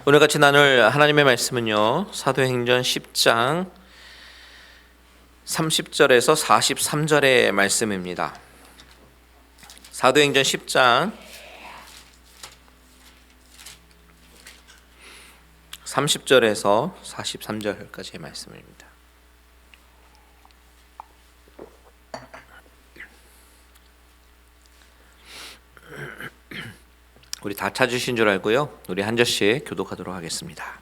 오늘 같이 나눌 하나님의 말씀은요, 사도행전 10장 30절에서 43절의 말씀입니다. 사도행전 10장 30절에서 43절까지의 말씀입니다. 우리 다 찾으신 줄 알고요, 우리 한 절씩 교독하도록 하겠습니다.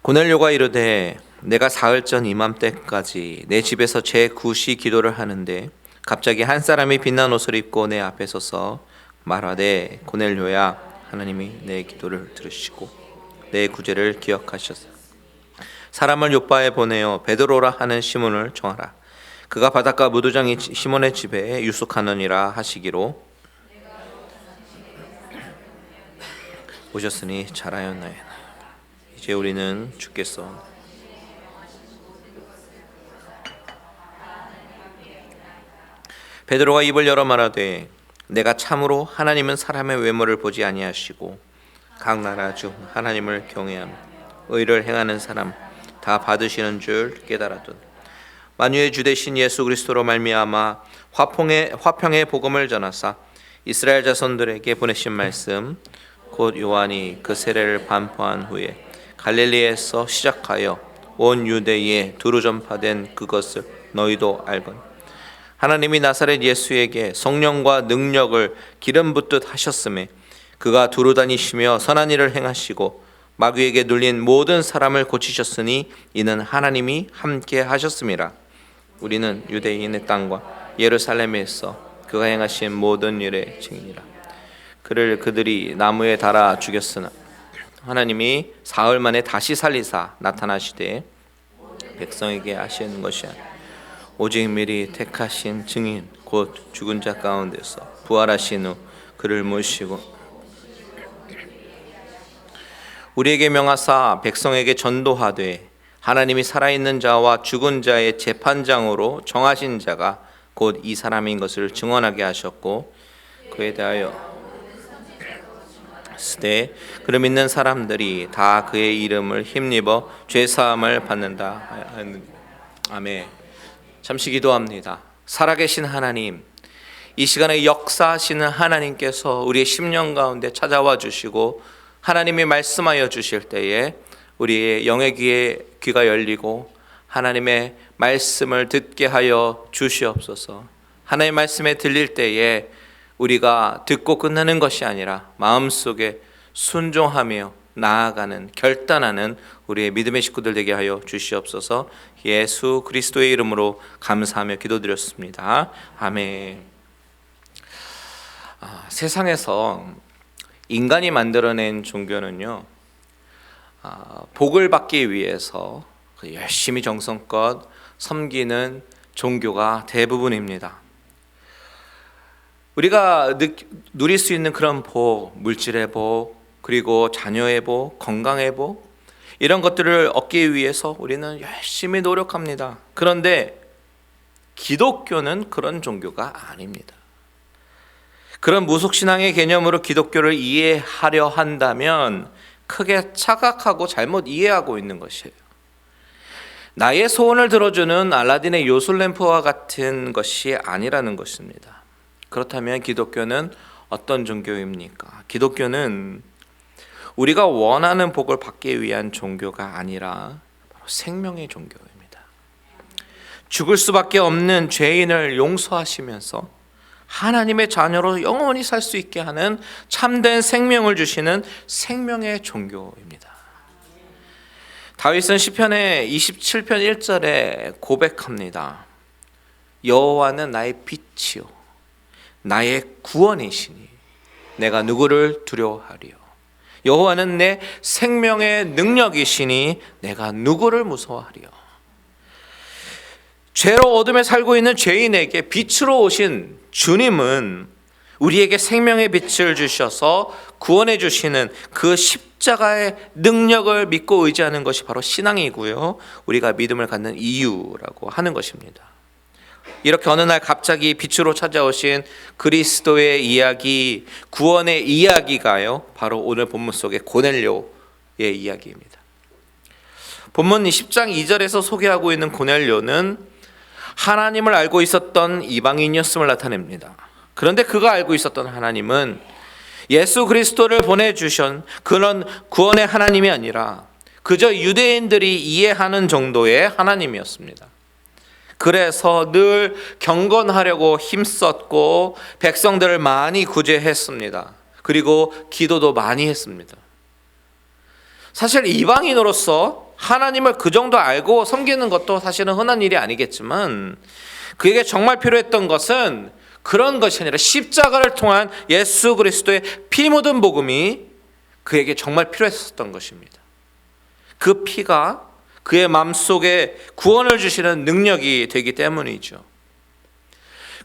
고넬료가 이르되 내가 사흘 전 이맘때까지 내 집에서 제9시 기도를 하는데 갑자기 한 사람이 빛난 옷을 입고 내 앞에 서서 말하되 고넬료야, 하나님이 내 기도를 들으시고 내 구제를 기억하셨사 사람을 요바에 보내어 베드로라 하는 시몬을 정하라. 그가 바닷가 무도장이 시몬의 집에 유숙하느니라 하시기로 오셨으니 잘하였나이다. 이제 우리는 죽겠어. 베드로가 입을 열어 말하되 내가 참으로 하나님은 사람의 외모를 보지 아니하시고 각 나라 중 하나님을 경외하며 의를 행하는 사람 다 받으시는 줄 깨달았던 만유의 주 되신 예수 그리스도로 말미암아 화평의 복음을 전하사 이스라엘 자손들에게 보내신 말씀 곧 요한이 그 세례를 반포한 후에 갈릴리에서 시작하여 온 유대에 두루 전파된 그것을 너희도 알거니 하나님이 나사렛 예수에게 성령과 능력을 기름 붓듯 하셨음에 그가 두루 다니시며 선한 일을 행하시고 마귀에게 눌린 모든 사람을 고치셨으니 이는 하나님이 함께 하셨음이라. 우리는 유대인의 땅과 예루살렘에서 그가 행하신 모든 일의 증인이라. 그를 그들이 나무에 달아 죽였으나 하나님이 사흘 만에 다시 살리사 나타나시되 백성에게 하시는 것이 아니라 오직 미리 택하신 증인 곧 죽은 자 가운데서 부활하신 후 그를 모시고 우리에게 명하사 백성에게 전도하되 하나님이 살아있는 자와 죽은 자의 재판장으로 정하신 자가 곧 이 사람인 것을 증언하게 하셨고 그에 대하여 쓰되 그를 믿는 사람들이 다 그의 이름을 힘입어 죄사함을 받는다. 아멘. 잠시 기도합니다. 살아계신 하나님, 이 시간에 역사하시는 하나님께서 우리의 심령 가운데 찾아와 주시고 하나님이 말씀하여 주실 때에 우리의 영의 귀가 열리고 하나님의 말씀을 듣게 하여 주시옵소서. 하나님의 말씀에 들릴 때에 우리가 듣고 끝나는 것이 아니라 마음속에 순종하며 나아가는 결단하는 우리의 믿음의 식구들 되게 하여 주시옵소서. 예수 그리스도의 이름으로 감사하며 기도드렸습니다. 아멘. 세상에서 인간이 만들어낸 종교는요, 복을 받기 위해서 열심히 정성껏 섬기는 종교가 대부분입니다. 우리가 누릴 수 있는 그런 복, 물질의 복, 그리고 자녀의 복, 건강의 복, 이런 것들을 얻기 위해서 우리는 열심히 노력합니다. 그런데 기독교는 그런 종교가 아닙니다. 그런 무속신앙의 개념으로 기독교를 이해하려 한다면 크게 착각하고 잘못 이해하고 있는 것이에요. 나의 소원을 들어주는 알라딘의 요술램프와 같은 것이 아니라는 것입니다. 그렇다면 기독교는 어떤 종교입니까? 기독교는 우리가 원하는 복을 받기 위한 종교가 아니라 바로 생명의 종교입니다. 죽을 수밖에 없는 죄인을 용서하시면서 하나님의 자녀로 영원히 살 수 있게 하는 참된 생명을 주시는 생명의 종교입니다. 다윗은 시편의 27편 1절에 고백합니다. 여호와는 나의 빛이요 나의 구원이시니 내가 누구를 두려워하리요. 여호와는 내 생명의 능력이시니 내가 누구를 무서워하리요. 죄로 어둠에 살고 있는 죄인에게 빛으로 오신 주님은 우리에게 생명의 빛을 주셔서 구원해 주시는 그 십자가의 능력을 믿고 의지하는 것이 바로 신앙이고요, 우리가 믿음을 갖는 이유라고 하는 것입니다. 이렇게 어느 날 갑자기 빛으로 찾아오신 그리스도의 이야기, 구원의 이야기가요, 바로 오늘 본문 속의 고넬료의 이야기입니다. 본문 10장 2절에서 소개하고 있는 고넬료는 하나님을 알고 있었던 이방인이었음을 나타냅니다. 그런데 그가 알고 있었던 하나님은 예수 그리스도를 보내주신 그런 구원의 하나님이 아니라 그저 유대인들이 이해하는 정도의 하나님이었습니다. 그래서 늘 경건하려고 힘썼고 백성들을 많이 구제했습니다. 그리고 기도도 많이 했습니다. 사실 이방인으로서 하나님을 그 정도 알고 섬기는 것도 사실은 흔한 일이 아니겠지만, 그에게 정말 필요했던 것은 그런 것이 아니라 십자가를 통한 예수 그리스도의 피 묻은 복음이 그에게 정말 필요했었던 것입니다. 그 피가 그의 마음속에 구원을 주시는 능력이 되기 때문이죠.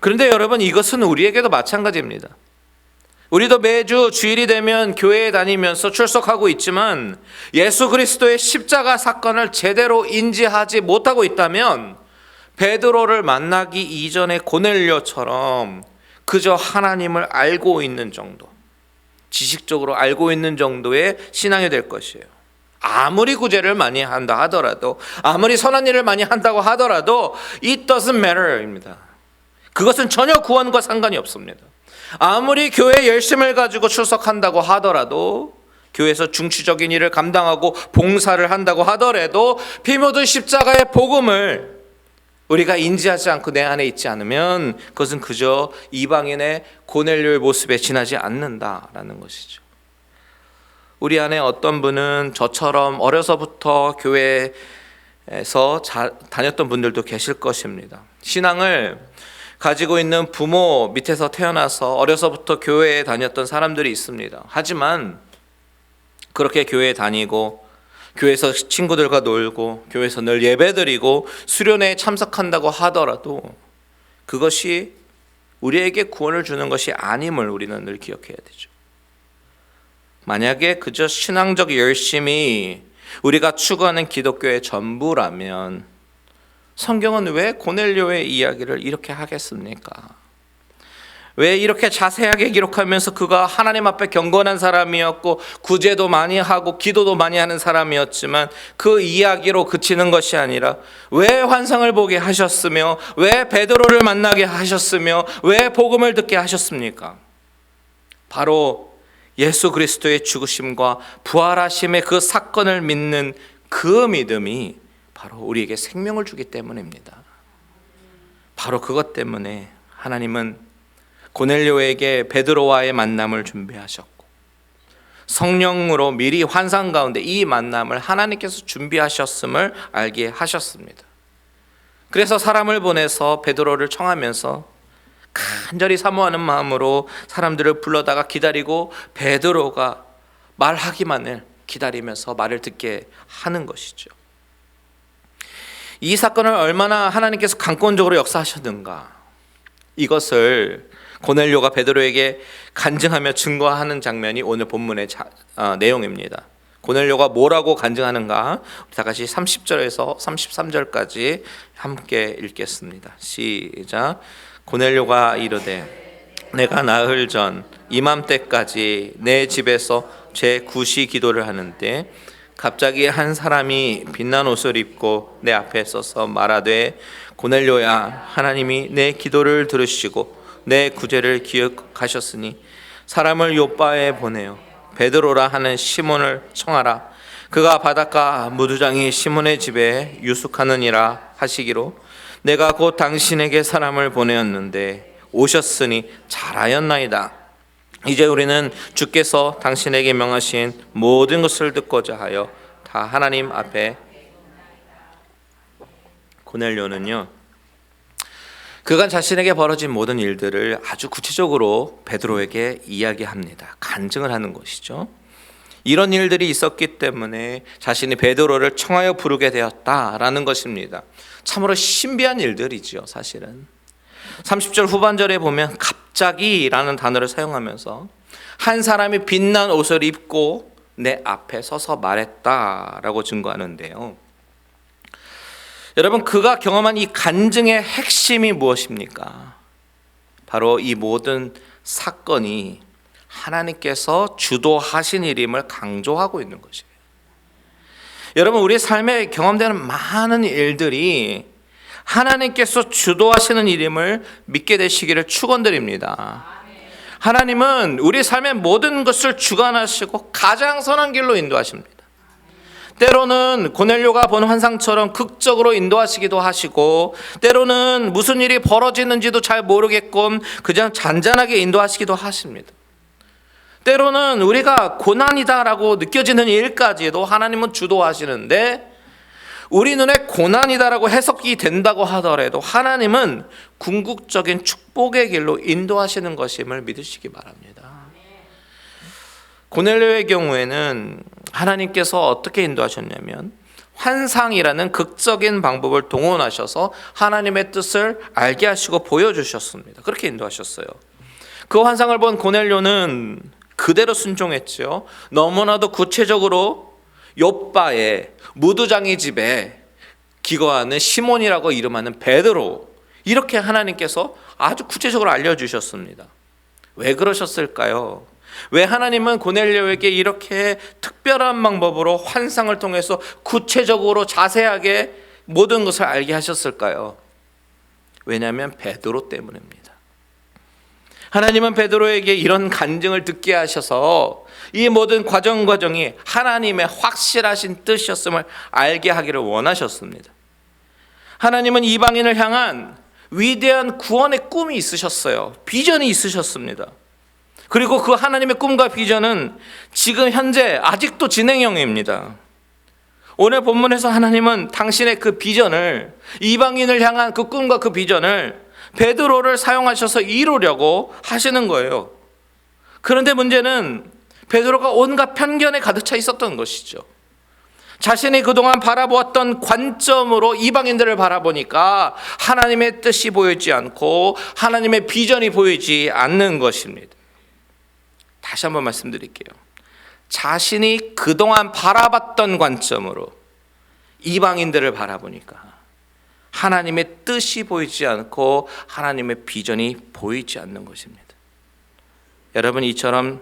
그런데 여러분, 이것은 우리에게도 마찬가지입니다. 우리도 매주 주일이 되면 교회에 다니면서 출석하고 있지만 예수 그리스도의 십자가 사건을 제대로 인지하지 못하고 있다면 베드로를 만나기 이전의 고넬료처럼 그저 하나님을 알고 있는 정도, 지식적으로 알고 있는 정도의 신앙이 될 것이에요. 아무리 구제를 많이 한다 하더라도, 아무리 선한 일을 많이 한다고 하더라도 it doesn't matter입니다. 그것은 전혀 구원과 상관이 없습니다. 아무리 교회 열심을 가지고 출석한다고 하더라도, 교회에서 중추적인 일을 감당하고 봉사를 한다고 하더라도 피 묻은 십자가의 복음을 우리가 인지하지 않고 내 안에 있지 않으면 그것은 그저 이방인의 고넬료의 모습에 지나지 않는다라는 것이죠. 우리 안에 어떤 분은 저처럼 어려서부터 교회에서 다녔던 분들도 계실 것입니다. 신앙을 가지고 있는 부모 밑에서 태어나서 어려서부터 교회에 다녔던 사람들이 있습니다. 하지만 그렇게 교회에 다니고 교회에서 친구들과 놀고 교회에서 늘 예배드리고 수련회에 참석한다고 하더라도 그것이 우리에게 구원을 주는 것이 아님을 우리는 늘 기억해야 되죠. 만약에 그저 신앙적 열심이 우리가 추구하는 기독교의 전부라면 성경은 왜 고넬료의 이야기를 이렇게 하겠습니까? 왜 이렇게 자세하게 기록하면서 그가 하나님 앞에 경건한 사람이었고 구제도 많이 하고 기도도 많이 하는 사람이었지만 그 이야기로 그치는 것이 아니라 왜 환상을 보게 하셨으며 왜 베드로를 만나게 하셨으며 왜 복음을 듣게 하셨습니까? 바로 예수 그리스도의 죽으심과 부활하심의 그 사건을 믿는 그 믿음이 바로 우리에게 생명을 주기 때문입니다. 바로 그것 때문에 하나님은 고넬료에게 베드로와의 만남을 준비하셨고 성령으로 미리 환상 가운데 이 만남을 하나님께서 준비하셨음을 알게 하셨습니다. 그래서 사람을 보내서 베드로를 청하면서 간절히 사모하는 마음으로 사람들을 불러다가 기다리고 베드로가 말하기만을 기다리면서 말을 듣게 하는 것이죠. 이 사건을 얼마나 하나님께서 강권적으로 역사하셨는가, 이것을 고넬료가 베드로에게 간증하며 증거하는 장면이 오늘 본문의 내용입니다. 고넬료가 뭐라고 간증하는가, 다 같이 30절에서 33절까지 함께 읽겠습니다. 시작. 고넬료가 이르되 내가 나흘 전 이맘때까지 내 집에서 제9시 기도를 하는데 갑자기 한 사람이 빛난 옷을 입고 내 앞에 서서 말하되 고넬료야, 하나님이 내 기도를 들으시고 내 구제를 기억하셨으니 사람을 요바에 보내어 베드로라 하는 시몬을 청하라. 그가 바닷가 무두장이 시몬의 집에 유숙하느니라 하시기로 내가 곧 당신에게 사람을 보내었는데 오셨으니 잘하였나이다. 이제 우리는 주께서 당신에게 명하신 모든 것을 듣고자 하여 다 하나님 앞에. 고넬료는요, 그간 자신에게 벌어진 모든 일들을 아주 구체적으로 베드로에게 이야기합니다. 간증을 하는 것이죠. 이런 일들이 있었기 때문에 자신이 베드로를 청하여 부르게 되었다라는 것입니다. 참으로 신비한 일들이죠, 사실은. 30절 후반절에 보면 갑자기라는 단어를 사용하면서 한 사람이 빛난 옷을 입고 내 앞에 서서 말했다라고 증거하는데요. 여러분, 그가 경험한 이 간증의 핵심이 무엇입니까? 바로 이 모든 사건이 하나님께서 주도하신 일임을 강조하고 있는 것이에요. 여러분, 우리 삶에 경험되는 많은 일들이 하나님께서 주도하시는 일임을 믿게 되시기를 축원드립니다. 하나님은 우리 삶의 모든 것을 주관하시고 가장 선한 길로 인도하십니다. 때로는 고넬료가 본 환상처럼 극적으로 인도하시기도 하시고, 때로는 무슨 일이 벌어지는지도 잘 모르겠고 그냥 잔잔하게 인도하시기도 하십니다. 때로는 우리가 고난이다라고 느껴지는 일까지도 하나님은 주도하시는데, 우리 눈에 고난이다라고 해석이 된다고 하더라도 하나님은 궁극적인 축복의 길로 인도하시는 것임을 믿으시기 바랍니다. 고넬료의 경우에는 하나님께서 어떻게 인도하셨냐면, 환상이라는 극적인 방법을 동원하셔서 하나님의 뜻을 알게 하시고 보여주셨습니다. 그렇게 인도하셨어요. 그 환상을 본 고넬료는 그대로 순종했죠. 너무나도 구체적으로 욥바의 무두장이 집에 기거하는 시몬이라고 이름하는 베드로, 이렇게 하나님께서 아주 구체적으로 알려주셨습니다. 왜 그러셨을까요? 왜 하나님은 고넬료에게 이렇게 특별한 방법으로 환상을 통해서 구체적으로 자세하게 모든 것을 알게 하셨을까요? 왜냐하면 베드로 때문입니다. 하나님은 베드로에게 이런 간증을 듣게 하셔서 이 모든 과정이 하나님의 확실하신 뜻이었음을 알게 하기를 원하셨습니다. 하나님은 이방인을 향한 위대한 구원의 꿈이 있으셨어요. 비전이 있으셨습니다. 그리고 그 하나님의 꿈과 비전은 지금 현재 아직도 진행형입니다. 오늘 본문에서 하나님은 당신의 그 비전을, 이방인을 향한 그 꿈과 그 비전을 베드로를 사용하셔서 이루려고 하시는 거예요. 그런데 문제는 베드로가 온갖 편견에 가득 차 있었던 것이죠. 자신이 그동안 바라보았던 관점으로 이방인들을 바라보니까 하나님의 뜻이 보이지 않고 하나님의 비전이 보이지 않는 것입니다. 다시 한번 말씀드릴게요. 자신이 그동안 바라봤던 관점으로 이방인들을 바라보니까 하나님의 뜻이 보이지 않고 하나님의 비전이 보이지 않는 것입니다. 여러분, 이처럼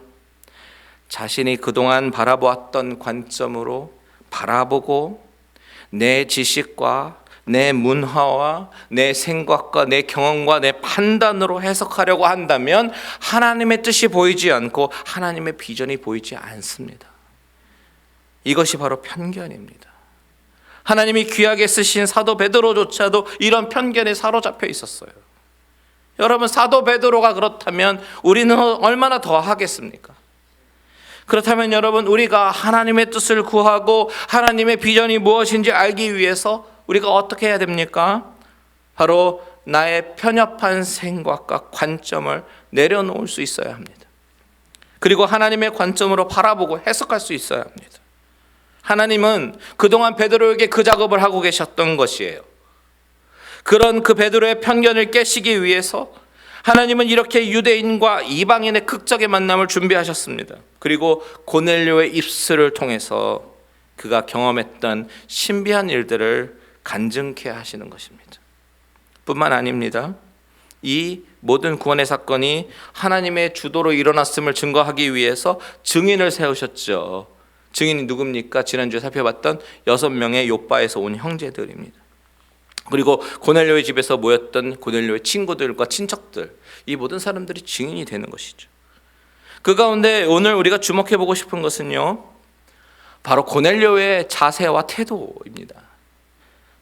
자신이 그동안 바라보았던 관점으로 바라보고 내 지식과 내 문화와 내 생각과 내 경험과 내 판단으로 해석하려고 한다면 하나님의 뜻이 보이지 않고 하나님의 비전이 보이지 않습니다. 이것이 바로 편견입니다. 하나님이 귀하게 쓰신 사도 베드로조차도 이런 편견에 사로잡혀 있었어요. 여러분, 사도 베드로가 그렇다면 우리는 얼마나 더 하겠습니까? 그렇다면 여러분, 우리가 하나님의 뜻을 구하고 하나님의 비전이 무엇인지 알기 위해서 우리가 어떻게 해야 됩니까? 바로 나의 편협한 생각과 관점을 내려놓을 수 있어야 합니다. 그리고 하나님의 관점으로 바라보고 해석할 수 있어야 합니다. 하나님은 그동안 베드로에게 그 작업을 하고 계셨던 것이에요. 그런 그 베드로의 편견을 깨시기 위해서 하나님은 이렇게 유대인과 이방인의 극적의 만남을 준비하셨습니다. 그리고 고넬료의 입술을 통해서 그가 경험했던 신비한 일들을 간증케 하시는 것입니다. 뿐만 아닙니다. 이 모든 구원의 사건이 하나님의 주도로 일어났음을 증거하기 위해서 증인을 세우셨죠. 증인이 누굽니까? 지난주에 살펴봤던 6명의 욥바에서 온 형제들입니다. 그리고 고넬료의 집에서 모였던 고넬료의 친구들과 친척들, 이 모든 사람들이 증인이 되는 것이죠. 그 가운데 오늘 우리가 주목해 보고 싶은 것은요, 바로 고넬료의 자세와 태도입니다.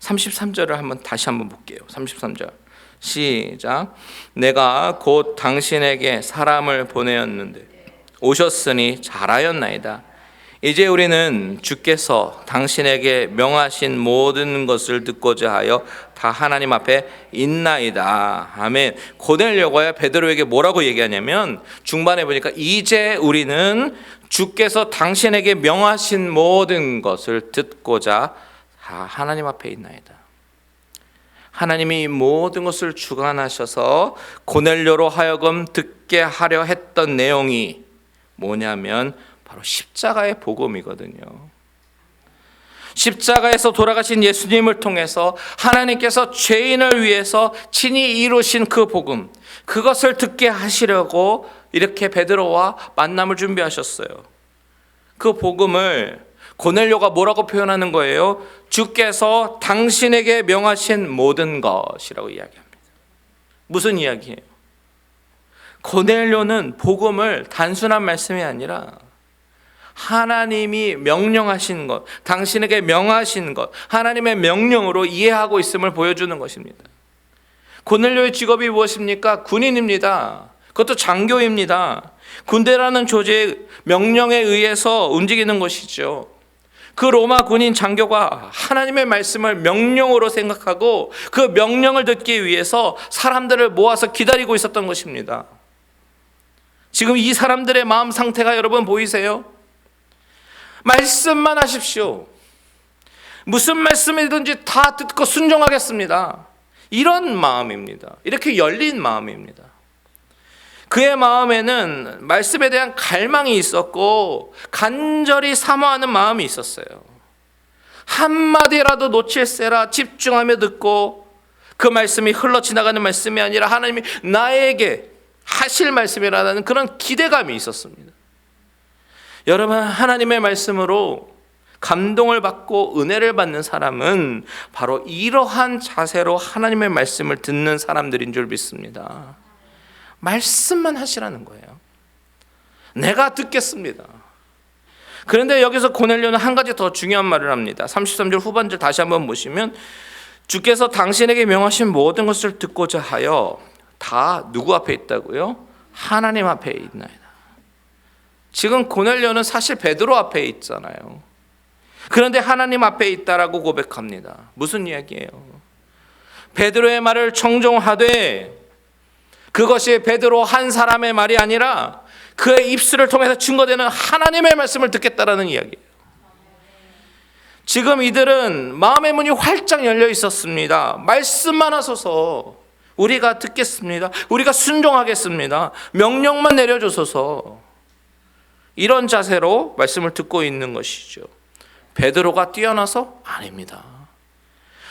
33절을 다시 한번 볼게요. 33절 시작. 내가 곧 당신에게 사람을 보내었는데 오셨으니 잘하였나이다. 이제 우리는 주께서 당신에게 명하신 모든 것을 듣고자 하여 다 하나님 앞에 있나이다. 아멘. 고넬료가 베드로에게 뭐라고 얘기하냐면, 중반에 보니까 이제 우리는 주께서 당신에게 명하신 모든 것을 듣고자 다 하나님 앞에 있나이다. 하나님이 모든 것을 주관하셔서 고넬료로 하여금 듣게 하려 했던 내용이 뭐냐면 바로 십자가의 복음이거든요. 십자가에서 돌아가신 예수님을 통해서 하나님께서 죄인을 위해서 친히 이루신 그 복음, 그것을 듣게 하시려고 이렇게 베드로와 만남을 준비하셨어요. 그 복음을 고넬료가 뭐라고 표현하는 거예요? 주께서 당신에게 명하신 모든 것이라고 이야기합니다. 무슨 이야기예요? 고넬료는 복음을 단순한 말씀이 아니라 하나님이 명령하신 것, 당신에게 명하신 것, 하나님의 명령으로 이해하고 있음을 보여주는 것입니다. 고넬료의 직업이 무엇입니까? 군인입니다. 그것도 장교입니다. 군대라는 조직의 명령에 의해서 움직이는 것이죠. 그 로마 군인 장교가 하나님의 말씀을 명령으로 생각하고 그 명령을 듣기 위해서 사람들을 모아서 기다리고 있었던 것입니다. 지금 이 사람들의 마음 상태가 여러분 보이세요? 말씀만 하십시오. 무슨 말씀이든지 다 듣고 순종하겠습니다. 이런 마음입니다. 이렇게 열린 마음입니다. 그의 마음에는 말씀에 대한 갈망이 있었고 간절히 사모하는 마음이 있었어요. 한마디라도 놓칠세라 집중하며 듣고, 그 말씀이 흘러 지나가는 말씀이 아니라 하나님이 나에게 하실 말씀이라는 그런 기대감이 있었습니다. 여러분, 하나님의 말씀으로 감동을 받고 은혜를 받는 사람은 바로 이러한 자세로 하나님의 말씀을 듣는 사람들인 줄 믿습니다. 말씀만 하시라는 거예요. 내가 듣겠습니다. 그런데 여기서 고넬료는 한 가지 더 중요한 말을 합니다. 33절 후반절 다시 한번 보시면, 주께서 당신에게 명하신 모든 것을 듣고자 하여, 다 누구 앞에 있다고요? 하나님 앞에 있나이다. 지금 고넬료는 사실 베드로 앞에 있잖아요. 그런데 하나님 앞에 있다라고 고백합니다. 무슨 이야기예요? 베드로의 말을 청종하되, 그것이 베드로 한 사람의 말이 아니라 그의 입술을 통해서 증거되는 하나님의 말씀을 듣겠다라는 이야기예요. 지금 이들은 마음의 문이 활짝 열려 있었습니다. 말씀만 하소서, 우리가 듣겠습니다. 우리가 순종하겠습니다. 명령만 내려주소서. 이런 자세로 말씀을 듣고 있는 것이죠. 베드로가 뛰어나서? 아닙니다.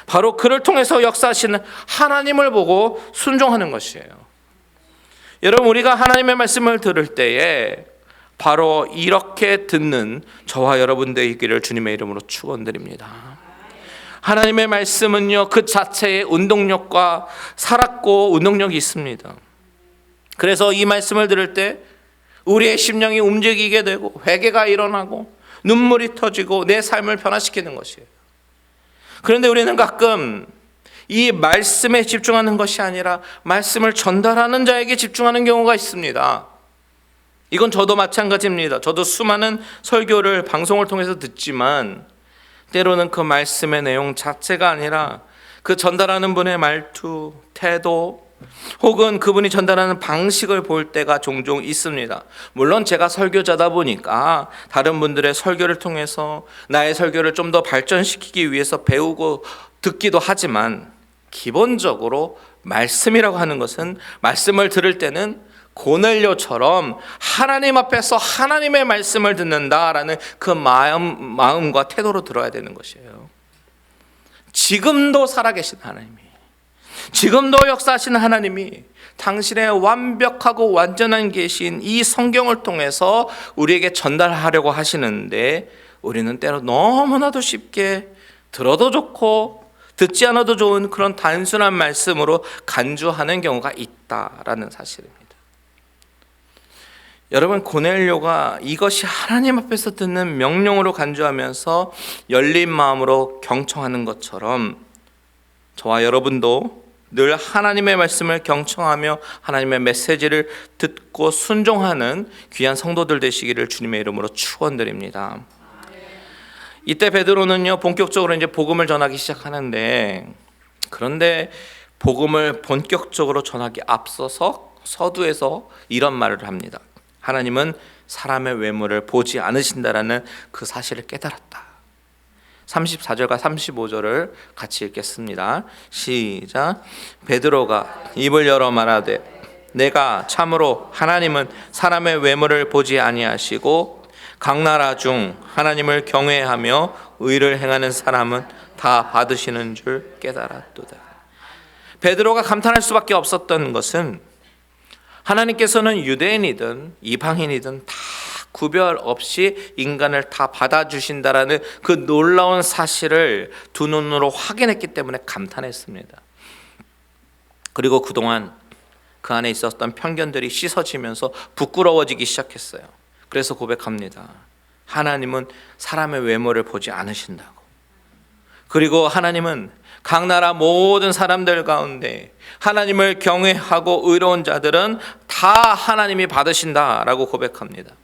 바로 그를 통해서 역사하시는 하나님을 보고 순종하는 것이에요. 여러분, 우리가 하나님의 말씀을 들을 때에 바로 이렇게 듣는 저와 여러분들 있기를 주님의 이름으로 축원드립니다. 하나님의 말씀은요, 그 자체의 운동력과 살았고 운동력이 있습니다. 그래서 이 말씀을 들을 때 우리의 심령이 움직이게 되고 회개가 일어나고 눈물이 터지고 내 삶을 변화시키는 것이에요. 그런데 우리는 가끔 이 말씀에 집중하는 것이 아니라 말씀을 전달하는 자에게 집중하는 경우가 있습니다. 이건 저도 마찬가지입니다. 저도 수많은 설교를 방송을 통해서 듣지만 때로는 그 말씀의 내용 자체가 아니라 그 전달하는 분의 말투, 태도, 혹은 그분이 전달하는 방식을 볼 때가 종종 있습니다. 물론 제가 설교자다 보니까 다른 분들의 설교를 통해서 나의 설교를 좀 더 발전시키기 위해서 배우고 듣기도 하지만, 기본적으로 말씀이라고 하는 것은 말씀을 들을 때는 고넬료처럼 하나님 앞에서 하나님의 말씀을 듣는다라는 그 마음과 태도로 들어야 되는 것이에요. 지금도 살아계신 하나님이, 지금도 역사하시는 하나님이 당신의 완벽하고 완전한 계신 이 성경을 통해서 우리에게 전달하려고 하시는데, 우리는 때로 너무나도 쉽게 들어도 좋고 듣지 않아도 좋은 그런 단순한 말씀으로 간주하는 경우가 있다라는 사실입니다. 여러분, 고넬료가 이것이 하나님 앞에서 듣는 명령으로 간주하면서 열린 마음으로 경청하는 것처럼 저와 여러분도 늘 하나님의 말씀을 경청하며 하나님의 메시지를 듣고 순종하는 귀한 성도들 되시기를 주님의 이름으로 축원드립니다. 이때 베드로는요, 본격적으로 이제 복음을 전하기 시작하는데, 그런데 복음을 본격적으로 전하기 앞서서 서두에서 이런 말을 합니다. 하나님은 사람의 외모를 보지 않으신다라는 그 사실을 깨달았다. 34절과 35절을 같이 읽겠습니다. 시작. 베드로가 입을 열어 말하되, 내가 참으로 하나님은 사람의 외모를 보지 아니하시고 각 나라 중 하나님을 경외하며 의를 행하는 사람은 다 받으시는 줄 깨달았도다. 베드로가 감탄할 수밖에 없었던 것은 하나님께서는 유대인이든 이방인이든 다 구별 없이 인간을 다 받아주신다라는 그 놀라운 사실을 두 눈으로 확인했기 때문에 감탄했습니다. 그리고 그동안 그 안에 있었던 편견들이 씻어지면서 부끄러워지기 시작했어요. 그래서 고백합니다. 하나님은 사람의 외모를 보지 않으신다고. 그리고 하나님은 각 나라 모든 사람들 가운데 하나님을 경외하고 의로운 자들은 다 하나님이 받으신다라고 고백합니다.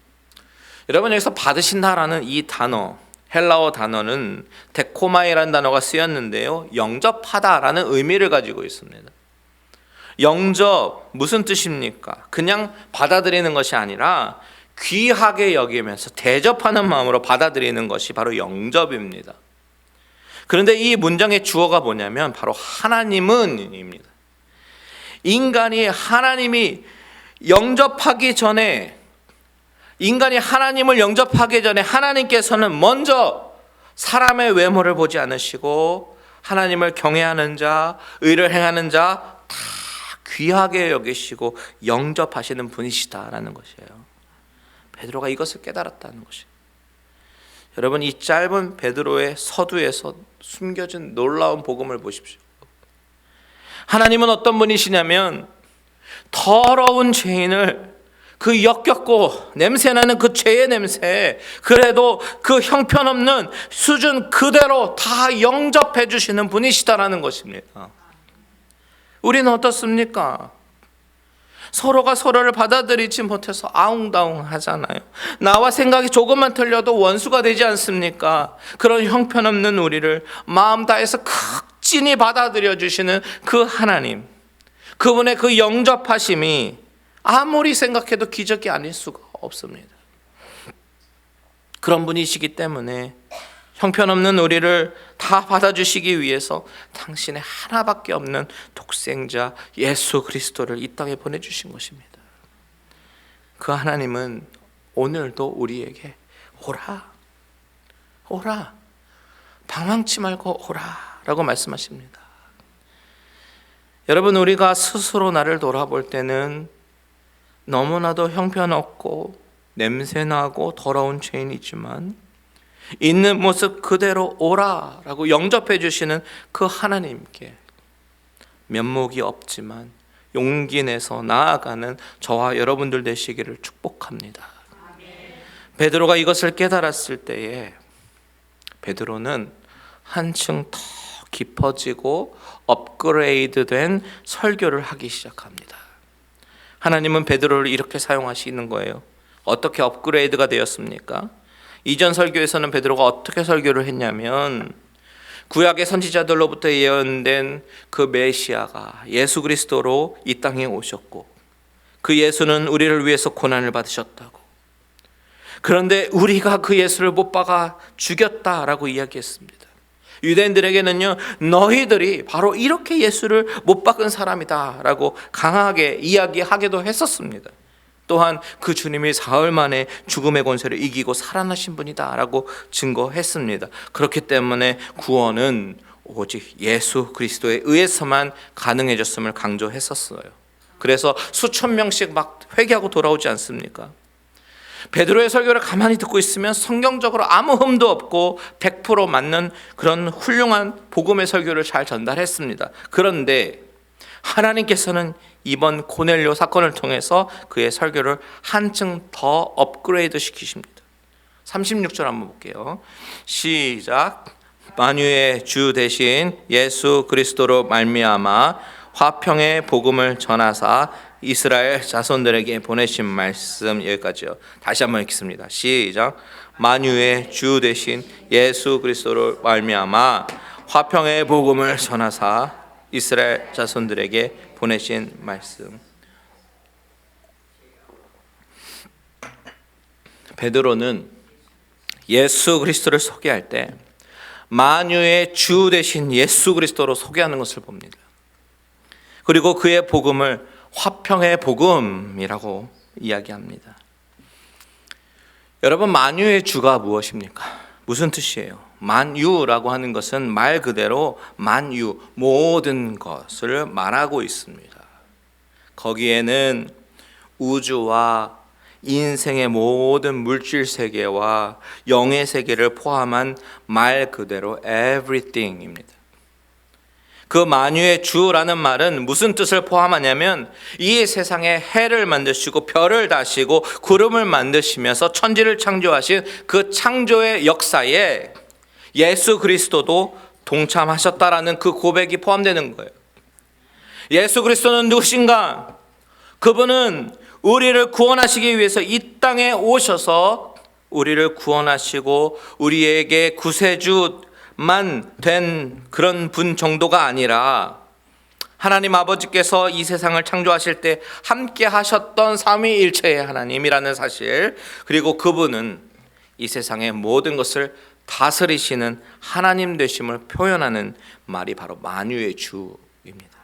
여러분, 여기서 받으신다라는 이 단어, 헬라어 단어는 데코마이라는 단어가 쓰였는데요, 영접하다라는 의미를 가지고 있습니다. 영접, 무슨 뜻입니까? 그냥 받아들이는 것이 아니라 귀하게 여기면서 대접하는 마음으로 받아들이는 것이 바로 영접입니다. 그런데 이 문장의 주어가 뭐냐면 바로 하나님은입니다. 인간이 하나님을 영접하기 전에 하나님께서는 먼저 사람의 외모를 보지 않으시고 하나님을 경외하는 자, 의를 행하는 자 다 귀하게 여기시고 영접하시는 분이시다라는 것이에요. 베드로가 이것을 깨달았다는 것이에요. 여러분, 이 짧은 베드로의 서두에서 숨겨진 놀라운 복음을 보십시오. 하나님은 어떤 분이시냐면 더러운 죄인을 그 역겹고 냄새나는 그 죄의 냄새, 그래도 그 형편없는 수준 그대로 다 영접해 주시는 분이시다라는 것입니다. 우리는 어떻습니까? 서로가 서로를 받아들이지 못해서 아웅다웅 하잖아요. 나와 생각이 조금만 틀려도 원수가 되지 않습니까? 그런 형편없는 우리를 마음 다해서 극진히 받아들여 주시는 그 하나님, 그분의 그 영접하심이 아무리 생각해도 기적이 아닐 수가 없습니다. 그런 분이시기 때문에 형편없는 우리를 다 받아주시기 위해서 당신의 하나밖에 없는 독생자 예수 그리스도를 이 땅에 보내주신 것입니다. 그 하나님은 오늘도 우리에게 오라, 방황치 말고 오라 라고 말씀하십니다. 여러분, 우리가 스스로 나를 돌아볼 때는 너무나도 형편없고 냄새나고 더러운 죄인이지만 있는 모습 그대로 오라라고 영접해 주시는 그 하나님께 면목이 없지만 용기 내서 나아가는 저와 여러분들 되시기를 축복합니다. 베드로가 이것을 깨달았을 때에 베드로는 한층 더 깊어지고 업그레이드된 설교를 하기 시작합니다. 하나님은 베드로를 이렇게 사용하시는 거예요. 어떻게 업그레이드가 되었습니까? 이전 설교에서는 베드로가 어떻게 설교를 했냐면 구약의 선지자들로부터 예언된 그 메시아가 예수 그리스도로 이 땅에 오셨고 그 예수는 우리를 위해서 고난을 받으셨다고, 그런데 우리가 그 예수를 못 박아 죽였다라고 이야기했습니다. 유대인들에게는요, 너희들이 바로 이렇게 예수를 못 박은 사람이다 라고 강하게 이야기하기도 했었습니다. 또한 그 주님이 사흘 만에 죽음의 권세를 이기고 살아나신 분이다 라고 증거했습니다. 그렇기 때문에 구원은 오직 예수 그리스도에 의해서만 가능해졌음을 강조했었어요. 그래서 수천 명씩 막 회개하고 돌아오지 않습니까? 베드로의 설교를 가만히 듣고 있으면 성경적으로 아무 흠도 없고 100% 맞는 그런 훌륭한 복음의 설교를 잘 전달했습니다. 그런데 하나님께서는 이번 고넬료 사건을 통해서 그의 설교를 한층 더 업그레이드 시키십니다. 36절 한번 볼게요. 시작. 만유의 주 대신 예수 그리스도로 말미암아 화평의 복음을 전하사 이스라엘 자손들에게 보내신 말씀, 여기까지요. 다시 한번 읽겠습니다. 시작. 만유의 주 대신 예수 그리스도로 말미암아 화평의 복음을 전하사 이스라엘 자손들에게 보내신 말씀. 베드로는 예수 그리스도를 소개할 때 만유의 주 대신 예수 그리스도로 소개하는 것을 봅니다. 그리고 그의 복음을 화평의 복음이라고 이야기합니다. 여러분, 만유의 주가 무엇입니까? 무슨 뜻이에요? 만유라고 하는 것은 말 그대로 만유, 모든 것을 말하고 있습니다. 거기에는 우주와 인생의 모든 물질 세계와 영의 세계를 포함한 말 그대로 everything입니다. 그 만유의 주라는 말은 무슨 뜻을 포함하냐면 이 세상에 해를 만드시고 별을 다시고 구름을 만드시면서 천지를 창조하신 그 창조의 역사에 예수 그리스도도 동참하셨다라는 그 고백이 포함되는 거예요. 예수 그리스도는 누구신가? 그분은 우리를 구원하시기 위해서 이 땅에 오셔서 우리를 구원하시고 우리에게 구세주만 된 그런 분 정도가 아니라 하나님 아버지께서 이 세상을 창조하실 때 함께 하셨던 삼위일체의 하나님이라는 사실, 그리고 그분은 이 세상의 모든 것을 다스리시는 하나님 되심을 표현하는 말이 바로 만유의 주입니다.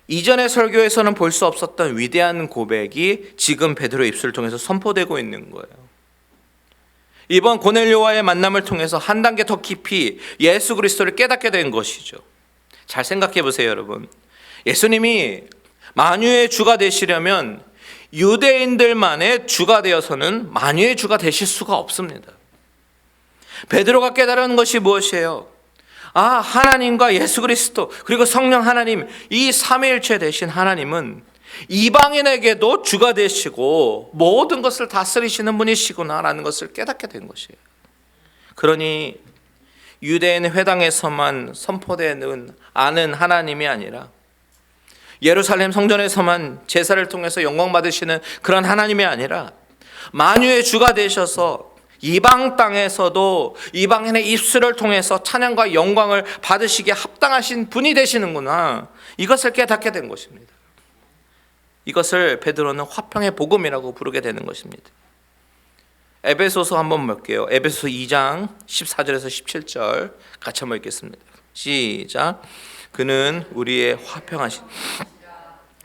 이전의 설교에서는 볼 수 없었던 위대한 고백이 지금 베드로의 입술을 통해서 선포되고 있는 거예요. 이번 고넬료와의 만남을 통해서 한 단계 더 깊이 예수 그리스도를 깨닫게 된 것이죠. 잘 생각해 보세요, 여러분. 예수님이 만유의 주가 되시려면 유대인들만의 주가 되어서는 만유의 주가 되실 수가 없습니다. 베드로가 깨달은 것이 무엇이에요? 하나님과 예수 그리스도 그리고 성령 하나님, 이 삼위일체 되신 하나님은 이방인에게도 주가 되시고 모든 것을 다스리시는 분이시구나라는 것을 깨닫게 된 것이에요. 그러니 유대인 회당에서만 선포되는 아는 하나님이 아니라 예루살렘 성전에서만 제사를 통해서 영광 받으시는 그런 하나님이 아니라 만유의 주가 되셔서 이방 땅에서도 이방인의 입술을 통해서 찬양과 영광을 받으시기에 합당하신 분이 되시는구나, 이것을 깨닫게 된 것입니다. 이것을 베드로는 화평의 복음이라고 부르게 되는 것입니다. 에베소서 한번 볼게요. 에베소서 2장 14절에서 17절 같이 한번 읽겠습니다. 시작. 그는 우리의 화평하신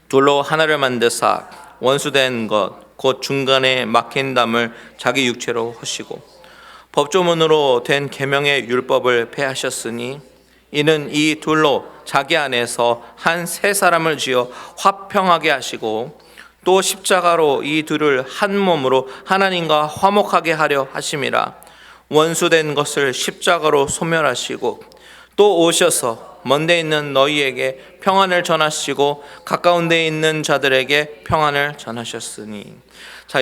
둘로 하나를 만드사 원수된 것 곧 중간에 막힌 담을 자기 육체로 허시고 법조문으로 된 계명의 율법을 폐하셨으니 이는 이 둘로 자기 안에서 한 세 사람을 지어 화평하게 하시고 또 십자가로 이 둘을 한 몸으로 하나님과 화목하게 하려 하심이라. 원수된 것을 십자가로 소멸하시고 또 오셔서 먼데 있는 너희에게 평안을 전하시고 가까운 데 있는 자들에게 평안을 전하셨으니. 자,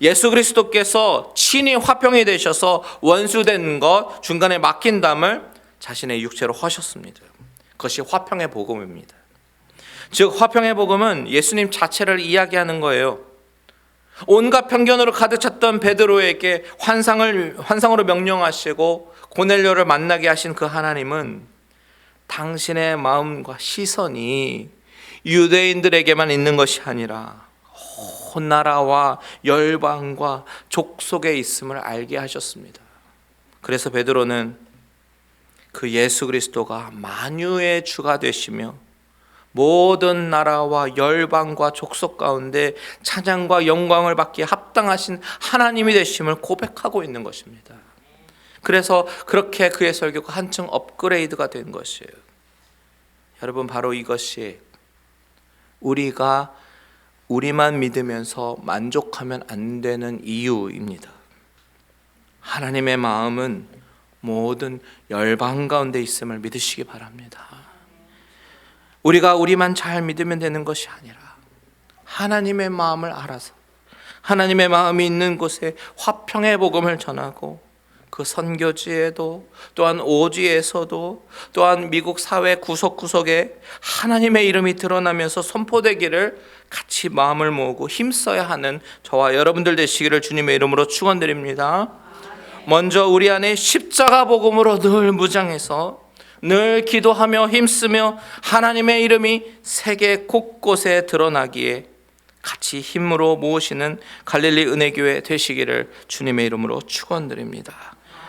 예수 그리스도께서 친히 화평이 되셔서 원수된 것, 중간에 막힌 담을 자신의 육체로 허셨습니다. 그것이 화평의 복음입니다. 즉 화평의 복음은 예수님 자체를 이야기하는 거예요. 온갖 편견으로 가득 찼던 베드로에게 환상으로 명령하시고 고넬료를 만나게 하신 그 하나님은 당신의 마음과 시선이 유대인들에게만 있는 것이 아니라 온 나라와 열방과 족속에 있음을 알게 하셨습니다. 그래서 베드로는 그 예수 그리스도가 만유의 주가 되시며 모든 나라와 열방과 족속 가운데 찬양과 영광을 받기에 합당하신 하나님이 되심을 고백하고 있는 것입니다. 그래서 그렇게 그의 설교가 한층 업그레이드가 된 것이에요. 여러분, 바로 이것이 우리만 믿으면서 만족하면 안 되는 이유입니다. 하나님의 마음은 모든 열방 가운데 있음을 믿으시기 바랍니다. 우리만 잘 믿으면 되는 것이 아니라 하나님의 마음을 알아서 하나님의 마음이 있는 곳에 화평의 복음을 전하고 그 선교지에도 또한 오지에서도 또한 미국 사회 구석구석에 하나님의 이름이 드러나면서 선포되기를 같이 마음을 모으고 힘써야 하는 저와 여러분들 되시기를 주님의 이름으로 축원드립니다. 먼저 우리 안에 십자가 복음으로 늘 무장해서 늘 기도하며 힘쓰며 하나님의 이름이 세계 곳곳에 드러나기에 같이 힘으로 모으시는 갈릴리 은혜교회 되시기를 주님의 이름으로 축원드립니다.